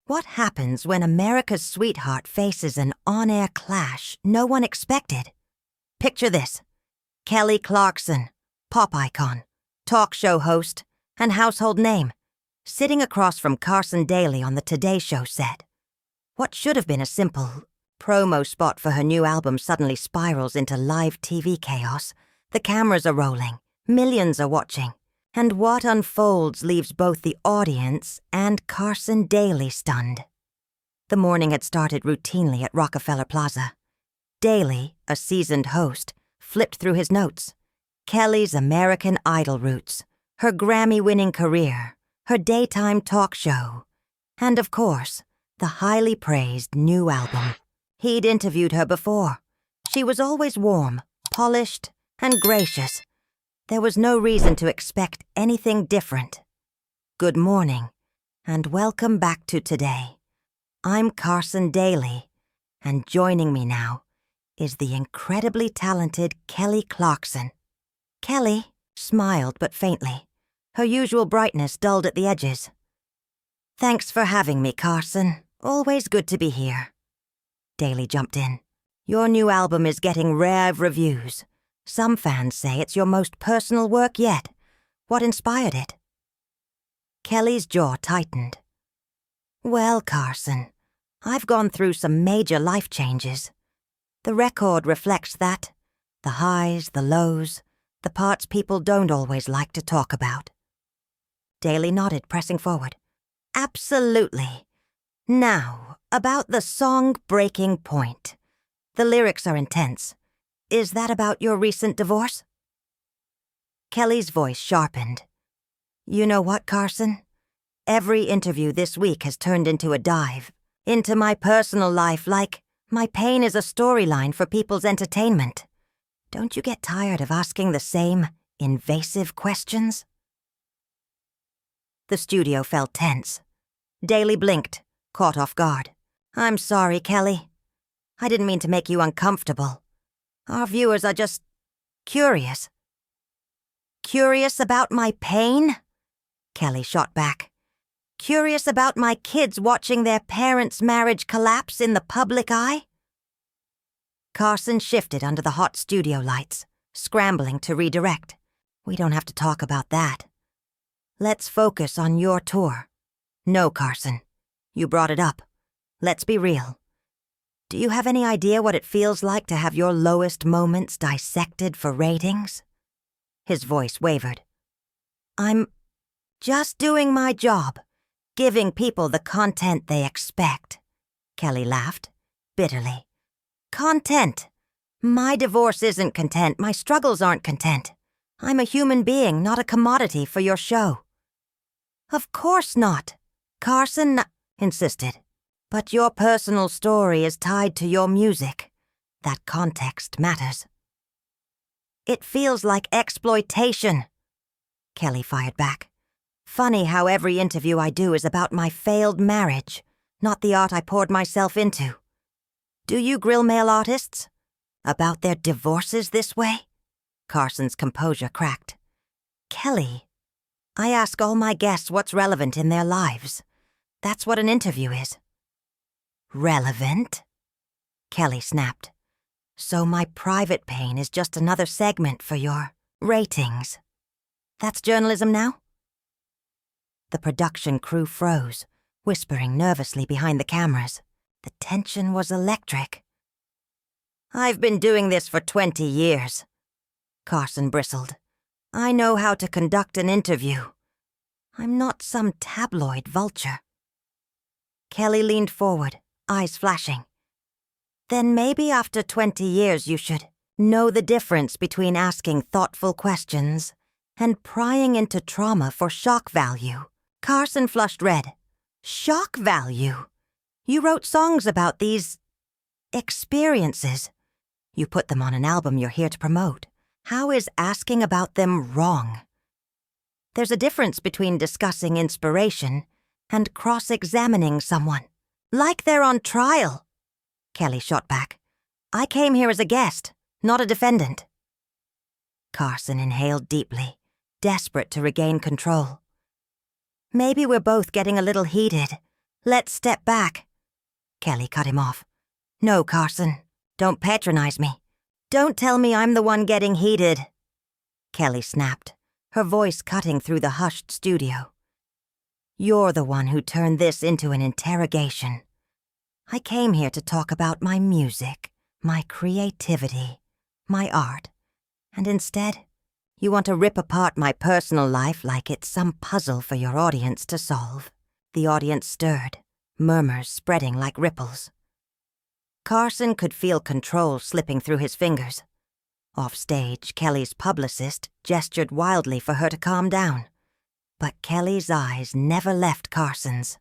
What happens when America's sweetheart faces an on-air clash no one expected? Picture this. Kelly Clarkson, pop icon, talk show host, and household name, sitting across from Carson Daly on the Today Show set. What should have been a simple promo spot for her new album suddenly spirals into live TV chaos. The cameras are rolling, millions are watching, and what unfolds leaves both the audience and Carson Daly stunned. The morning had started routinely at Rockefeller Plaza. Daly, a seasoned host, flipped through his notes. Kelly's American Idol roots, her Grammy-winning career, her daytime talk show, and of course, the highly praised new album. He'd interviewed her before. She was always warm, polished, and gracious. There was no reason to expect anything different. Good morning, and welcome back to Today. I'm Carson Daly, and joining me now is the incredibly talented Kelly Clarkson. Kelly smiled but faintly, her usual brightness dulled at the edges. Thanks for having me, Carson. Always good to be here. Daly jumped in. Your new album is getting rave reviews. Some fans say it's your most personal work yet. What inspired it? Kelly's jaw tightened. Well, Carson, I've gone through some major life changes. The record reflects that. The highs, the lows, the parts people don't always like to talk about. Daly nodded, pressing forward. Absolutely. Now, about the song Breaking Point. The lyrics are intense. Is that about your recent divorce? Kelly's voice sharpened. You know what, Carson? Every interview this week has turned into a dive into my personal life, like my pain is a storyline for people's entertainment. Don't you get tired of asking the same invasive questions? The studio felt tense. Daly blinked, caught off guard. I'm sorry, Kelly. I didn't mean to make you uncomfortable. Our viewers are just curious. Curious about my pain? Kelly shot back. Curious about my kids watching their parents' marriage collapse in the public eye? Carson shifted under the hot studio lights, scrambling to redirect. We don't have to talk about that. Let's focus on your tour. No, Carson. You brought it up. Let's be real. Do you have any idea what it feels like to have your lowest moments dissected for ratings? His voice wavered. I'm just doing my job, giving people the content they expect. Kelly laughed, bitterly. Content. My divorce isn't content. My struggles aren't content. I'm a human being, not a commodity for your show. Of course not. Carson insisted. But your personal story is tied to your music. That context matters. It feels like exploitation. Kelly fired back. Funny how every interview I do is about my failed marriage, not the art I poured myself into. Do you grill male artists about their divorces this way? Carson's composure cracked. Kelly, I ask all my guests what's relevant in their lives. That's what an interview is. Relevant? Kelly snapped. So my private pain is just another segment for your ratings. That's journalism now? The production crew froze, whispering nervously behind the cameras. The tension was electric. I've been doing this for 20 years. Carson bristled. I know how to conduct an interview. I'm not some tabloid vulture. Kelly leaned forward, eyes flashing. Then maybe after 20 years you should know the difference between asking thoughtful questions and prying into trauma for shock value. Carson flushed red. Shock value? You wrote songs about these experiences. You put them on an album you're here to promote. How is asking about them wrong? There's a difference between discussing inspiration and cross-examining someone. Like they're on trial. Kelly shot back. I came here as a guest, not a defendant. Carson inhaled deeply, desperate to regain control. Maybe we're both getting a little heated, Let's step back. Kelly cut him off. No, Carson. Don't patronize me. Don't tell me I'm the one getting heated. Kelly snapped, her voice cutting through the hushed studio. You're the one who turned this into an interrogation. I came here to talk about my music, my creativity, my art, and instead, you want to rip apart my personal life like it's some puzzle for your audience to solve. The audience stirred, murmurs spreading like ripples. Carson could feel control slipping through his fingers. Offstage, Kelly's publicist gestured wildly for her to calm down. But Kelly's eyes never left Carson's.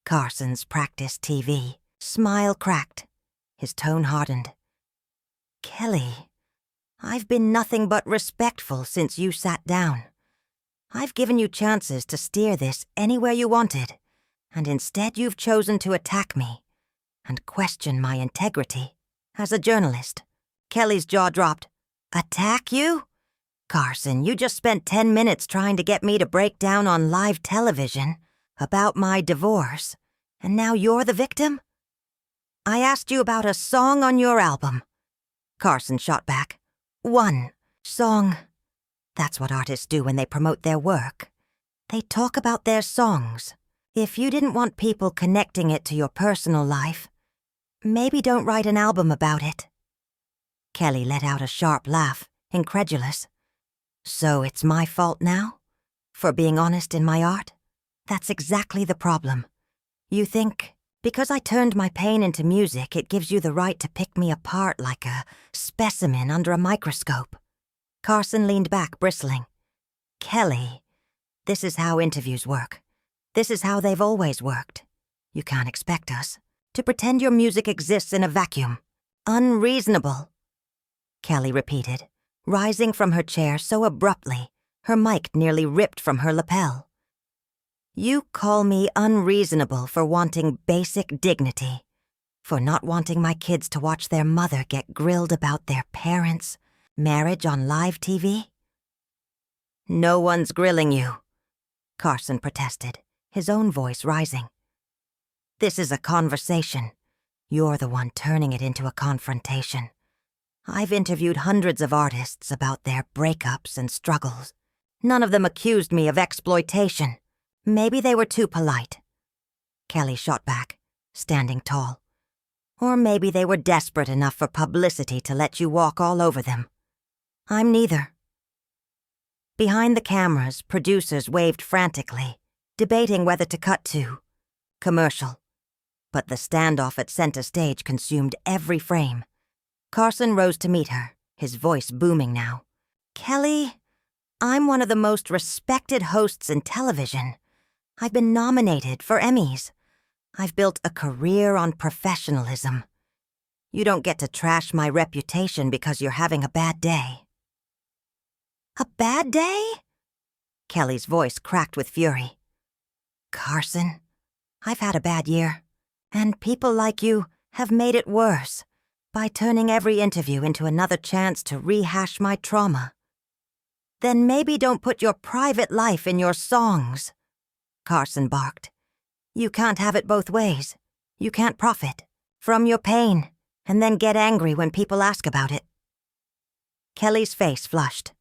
Carson's practiced TV. Smile cracked. His tone hardened. Kelly, I've been nothing but respectful since you sat down. I've given you chances to steer this anywhere you wanted, and instead you've chosen to attack me and question my integrity. As a journalist, Kelly's jaw dropped. Attack you? Carson, you just spent 10 minutes trying to get me to break down on live television about my divorce, and now you're the victim? I asked you about a song on your album. Carson shot back. One song. That's what artists do when they promote their work. They talk about their songs. If you didn't want people connecting it to your personal life, maybe don't write an album about it. Kelly let out a sharp laugh, incredulous. So it's my fault now? For being honest in my art? That's exactly the problem. You think, because I turned my pain into music, it gives you the right to pick me apart like a specimen under a microscope. Carson leaned back, bristling. Kelly, this is how interviews work. This is how they've always worked. You can't expect us to pretend your music exists in a vacuum. Unreasonable. Kelly repeated, rising from her chair so abruptly, her mic nearly ripped from her lapel. You call me unreasonable for wanting basic dignity, for not wanting my kids to watch their mother get grilled about their parents' marriage on live TV? No one's grilling you, Carson protested, his own voice rising. This is a conversation. You're the one turning it into a confrontation. I've interviewed hundreds of artists about their breakups and struggles. None of them accused me of exploitation. Maybe they were too polite. Kelly shot back, standing tall. Or maybe they were desperate enough for publicity to let you walk all over them. I'm neither. Behind the cameras, producers waved frantically, debating whether to cut to commercial. But the standoff at center stage consumed every frame. Carson rose to meet her, his voice booming now. Kelly, I'm one of the most respected hosts in television. I've been nominated for Emmys. I've built a career on professionalism. You don't get to trash my reputation because you're having a bad day. A bad day? Kelly's voice cracked with fury. Carson, I've had a bad year, and people like you have made it worse by turning every interview into another chance to rehash my trauma. Then maybe don't put your private life in your songs, Carson barked. You can't have it both ways. You can't profit from your pain and then get angry when people ask about it. Kelly's face flushed.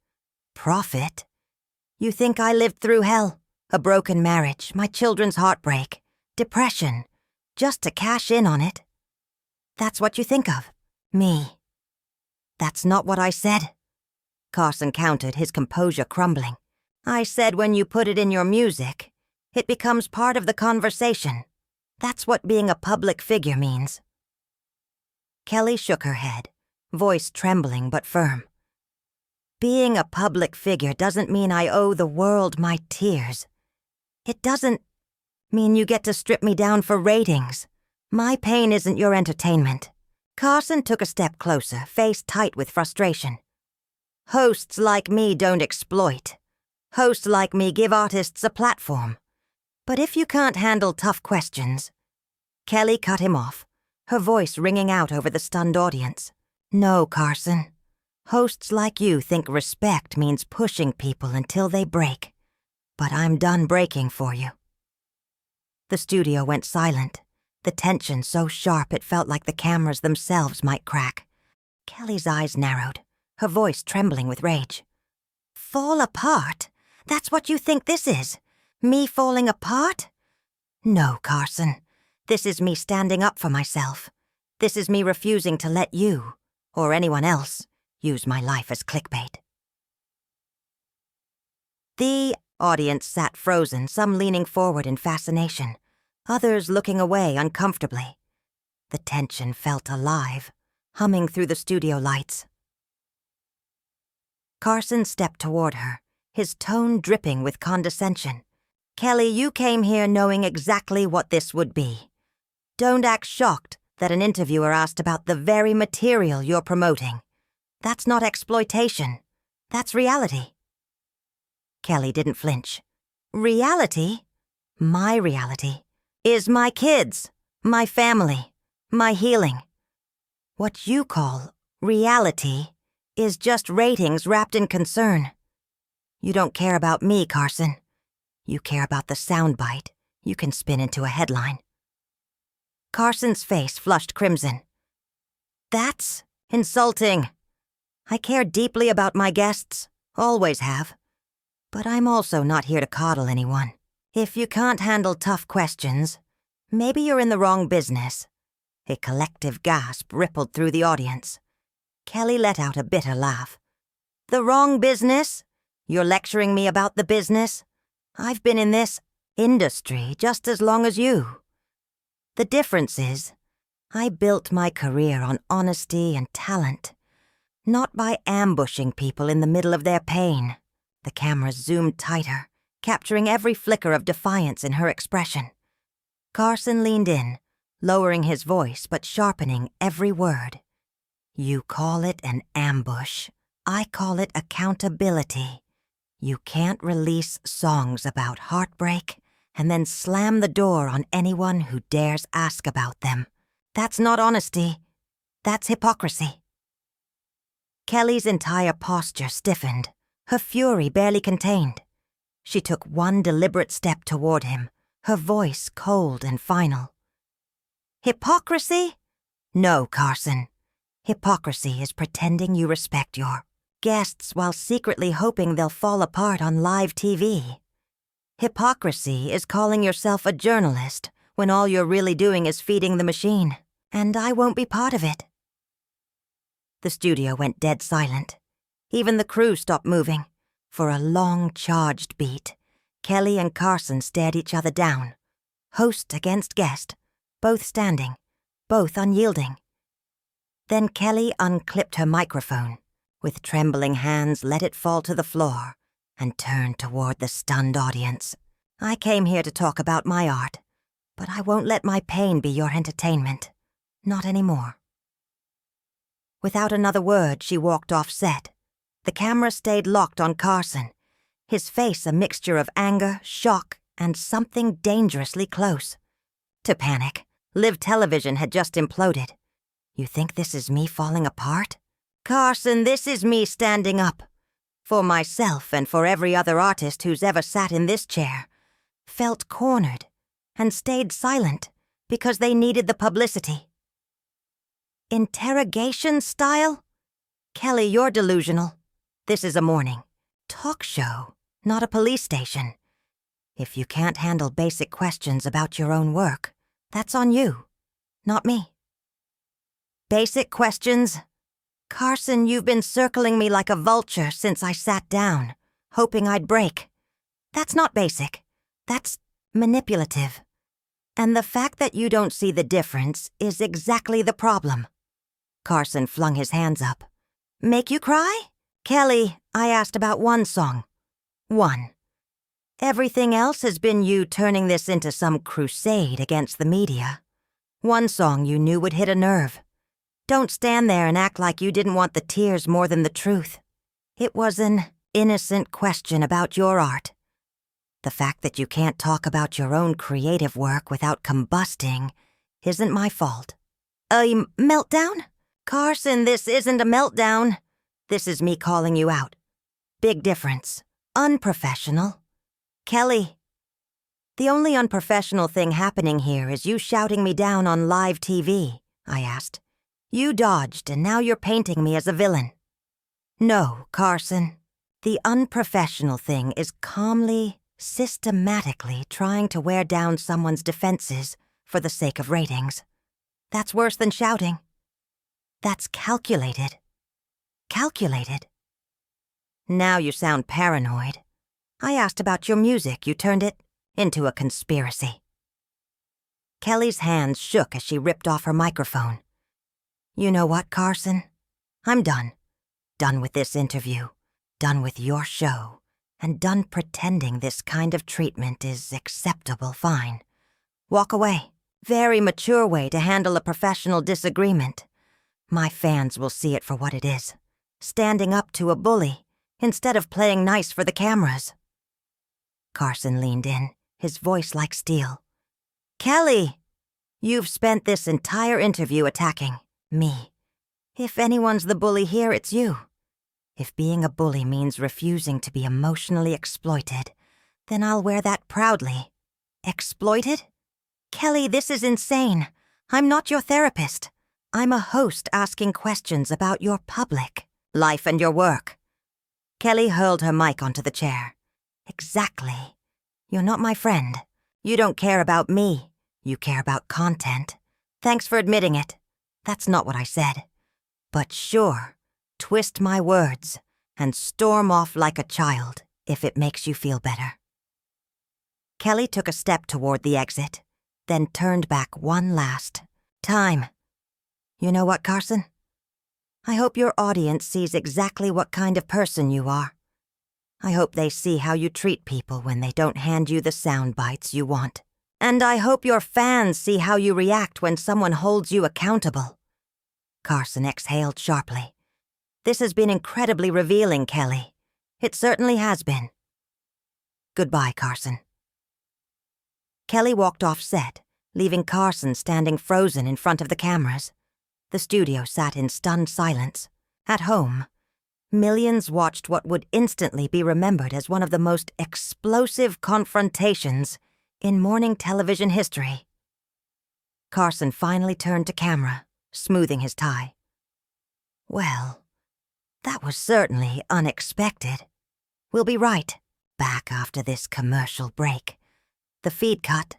Profit? You think I lived through hell, a broken marriage, my children's heartbreak, depression, just to cash in on it? That's what you think of me. That's not what I said. Carson countered, his composure crumbling. I said when you put it in your music, it becomes part of the conversation. That's what being a public figure means. Kelly shook her head, voice trembling but firm. Being a public figure doesn't mean I owe the world my tears. It doesn't mean you get to strip me down for ratings. My pain isn't your entertainment. Carson took a step closer, face tight with frustration. Hosts like me don't exploit. Hosts like me give artists a platform. But if you can't handle tough questions... Kelly cut him off, her voice ringing out over the stunned audience. No, Carson. Hosts like you think respect means pushing people until they break. But I'm done breaking for you. The studio went silent, the tension so sharp it felt like the cameras themselves might crack. Kelly's eyes narrowed, her voice trembling with rage. Fall apart? That's what you think this is? Me falling apart? No, Carson. This is me standing up for myself. This is me refusing to let you, or anyone else, use my life as clickbait. The audience sat frozen, some leaning forward in fascination, others looking away uncomfortably. The tension felt alive, humming through the studio lights. Carson stepped toward her, his tone dripping with condescension. Kelly, you came here knowing exactly what this would be. Don't act shocked that an interviewer asked about the very material you're promoting. That's not exploitation. That's reality. Kelly didn't flinch. Reality? My reality is my kids, my family, my healing. What you call reality is just ratings wrapped in concern. You don't care about me, Carson. You care about the soundbite you can spin into a headline. Carson's face flushed crimson. That's insulting. I care deeply about my guests, always have. But I'm also not here to coddle anyone. If you can't handle tough questions, maybe you're in the wrong business. A collective gasp rippled through the audience. Kelly let out a bitter laugh. The wrong business? You're lecturing me about the business? I've been in this industry just as long as you. The difference is, I built my career on honesty and talent, not by ambushing people in the middle of their pain. The camera zoomed tighter, capturing every flicker of defiance in her expression. Carson leaned in, lowering his voice but sharpening every word. You call it an ambush. I call it accountability. You can't release songs about heartbreak and then slam the door on anyone who dares ask about them. That's not honesty. That's hypocrisy. Kelly's entire posture stiffened, her fury barely contained. She took one deliberate step toward him, her voice cold and final. Hypocrisy? No, Carson. Hypocrisy is pretending you respect your guests while secretly hoping they'll fall apart on live TV. Hypocrisy is calling yourself a journalist when all you're really doing is feeding the machine, and I won't be part of it. The studio went dead silent. Even the crew stopped moving. For a long, charged beat, Kelly and Carson stared each other down, host against guest, both standing, both unyielding. Then Kelly unclipped her microphone, with trembling hands let it fall to the floor, and turned toward the stunned audience. I came here to talk about my art, but I won't let my pain be your entertainment. Not anymore. Without another word, she walked off set. The camera stayed locked on Carson, his face a mixture of anger, shock, and something dangerously close. To panic, Live Television had just imploded. You think this is me falling apart? Carson, this is me standing up. For myself and for every other artist who's ever sat in this chair, felt cornered, and stayed silent because they needed the publicity. Interrogation style? Kelly, you're delusional. This is a morning talk show, not a police station. If you can't handle basic questions about your own work, that's on you, not me. Basic questions? Carson, you've been circling me like a vulture since I sat down, hoping I'd break. That's not basic. That's manipulative. And the fact that you don't see the difference is exactly the problem. Carson flung his hands up. Make you cry? Kelly, I asked about one song. One. Everything else has been you turning this into some crusade against the media. One song you knew would hit a nerve. Don't stand there and act like you didn't want the tears more than the truth. It was an innocent question about your art. The fact that you can't talk about your own creative work without combusting isn't my fault. A meltdown? Carson, this isn't a meltdown. This is me calling you out. Big difference. Unprofessional. Kelly. The only unprofessional thing happening here is you shouting me down on live TV, I asked. You dodged, and now you're painting me as a villain. No, Carson. The unprofessional thing is calmly, systematically trying to wear down someone's defenses for the sake of ratings. That's worse than shouting. That's calculated. Calculated. Now you sound paranoid. I asked about your music. You turned it into a conspiracy. Kelly's hands shook as she ripped off her microphone. You know what, Carson? I'm done. Done with this interview. Done with your show. And done pretending this kind of treatment is acceptable fine. Walk away. Very mature way to handle a professional disagreement. My fans will see it for what it is. Standing up to a bully, instead of playing nice for the cameras. Carson leaned in, his voice like steel. Kelly, you've spent this entire interview attacking me. If anyone's the bully here, it's you. If being a bully means refusing to be emotionally exploited, then I'll wear that proudly. Exploited? Kelly, this is insane. I'm not your therapist. I'm a host asking questions about your public life and your work. Kelly hurled her mic onto the chair. Exactly. You're not my friend. You don't care about me. You care about content. Thanks for admitting it. That's not what I said. But sure, twist my words and storm off like a child if it makes you feel better. Kelly took a step toward the exit, then turned back one last time. You know what, Carson? I hope your audience sees exactly what kind of person you are. I hope they see how you treat people when they don't hand you the sound bites you want. And I hope your fans see how you react when someone holds you accountable. Carson exhaled sharply. This has been incredibly revealing, Kelly. It certainly has been. Goodbye, Carson. Kelly walked off set, leaving Carson standing frozen in front of the cameras. The studio sat in stunned silence. At home, millions watched what would instantly be remembered as one of the most explosive confrontations in morning television history. Carson finally turned to camera, smoothing his tie. Well, that was certainly unexpected. We'll be right back after this commercial break. The feed cut,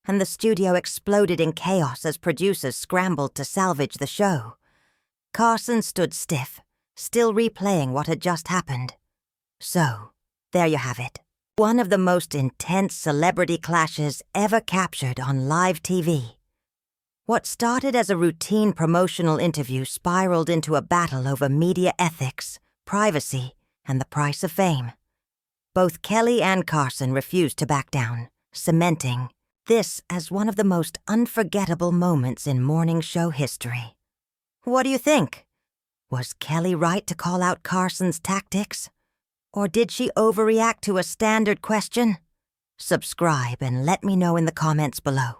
and the studio exploded in chaos as producers scrambled to salvage the show. Carson stood stiff, still replaying what had just happened. So, there you have it. One of the most intense celebrity clashes ever captured on live TV. What started as a routine promotional interview spiraled into a battle over media ethics, privacy, and the price of fame. Both Kelly and Carson refused to back down, cementing this as one of the most unforgettable moments in morning show history. What do you think? Was Kelly right to call out Carson's tactics? Or did she overreact to a standard question? Subscribe and let me know in the comments below.